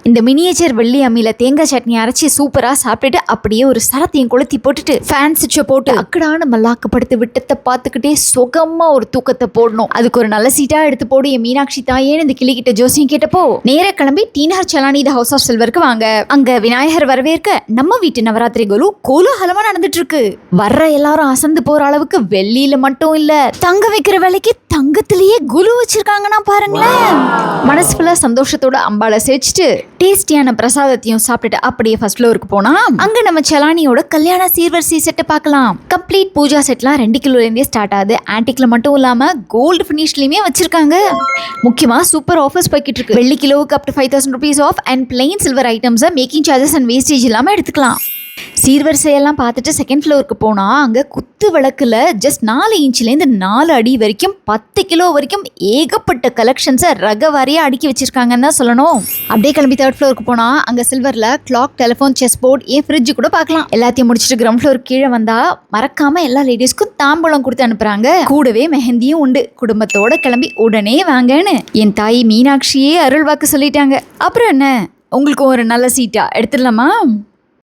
இந்த மினியேச்சர் வெள்ளி அம்மியில தேங்காய் சட்னி அரைச்சி சூப்பரா சாப்பிட்டுட்டு அப்படியே ஒரு சரத்தையும் கொளுத்தி போட்டுட்டு ஃபேன் சுவிட்சை போட்டு அக்கடான மல்லாக்கப்படுத்து விட்டத்தை பார்த்துக்கிட்டே சுகமா ஒரு தூக்கத்தை போடணும். அதுக்கு ஒரு நல்ல சீட்டா எடுத்து போடு என் மீனாட்சி தாயேன்னு இந்த கிளிக்கிட்ட ஜோசியம் கேட்டப்போ நேர கிளம்பி டீனஹர் சலானி த ஹவுஸ் ஆஃப் சில்வருக்கு வாங்க. அங்க விநாயகர் வரவேற்க நம்ம வீட்டு நவராத்திரி கோலாகலமா நடந்துட்டு இருக்கு. வர்ற எல்லாரும் அசந்து போற அளவுக்கு வெள்ளியில மட்டும் இல்ல தங்க வைக்கிற வேலைக்கு தங்கத்திலேயே குலு வச்சிருக்காங்கன்னா பாருங்களேன். மனசு ஃபுல்லா சந்தோஷத்தோட அம்பாளை சேச்சிட்டு டேஸ்டியான பிரசாதத்தையும் சாப்பிட்டுட்டு அப்படியே ஃபர்ஸ்ட் ஃப்ளோருக்கு போனா அங்க நம்ம சலானியோட கல்யாண சீர்வரிசை செட்டை பார்க்கலாம். கம்ப்ளீட் பூஜா செட்லாம் 2 கிலோல இருந்தே ஸ்டார்ட் ஆகுது. ஆன்டிக்ல மட்டும் இல்லாம கோல்டு ஃபினிஷ்லயுமே வச்சிருக்காங்க. முக்கியமா சூப்பர் ஆஃபர்ஸ் போய்கிட்டு இருக்கு. வெள்ளி கிலோவுக்கு up to 5000 rupees off and plain silver items making charges and wastage இல்லாம எடுத்துக்கலாம். சீர்வரிசையெல்லாம் பார்த்துட்டு செகண்ட் ஃப்ளோருக்கு போனா அங்க குத்து விளக்குல ஜஸ்ட் 4 இன்ச்லேருந்து 4 அடி வரைக்கும் 10 கிலோ வரைக்கும் ஏகப்பட்ட கலெக்ஷன்ஸை ரகவாரியா அடுக்கி வச்சிருக்காங்கன்னு தான் சொல்லணும். அப்படியே கிளம்பி தேர்ட் ஃப்ளோருக்கு போனா அங்க சில்வர்ல clock, telephone, chess board, fridge கூட பார்க்கலாம். எல்லாத்தையும் முடிச்சுட்டு கிரவுண்ட் ஃப்ளோருக்கு கீழே வந்தா மறக்காம எல்லா லேடிஸ்க்கும் தாம்பூலம் கொடுத்து அனுப்புறாங்க. கூடவே மெஹந்தியும் உண்டு. குடும்பத்தோட கிளம்பி உடனே வாங்கன்னு என் தாய் மீனாட்சியே அருள் வாக்கு சொல்லிட்டாங்க. அப்புறம் என்ன, உங்களுக்கு ஒரு நல்ல சீட்டா எடுத்துடலாமா?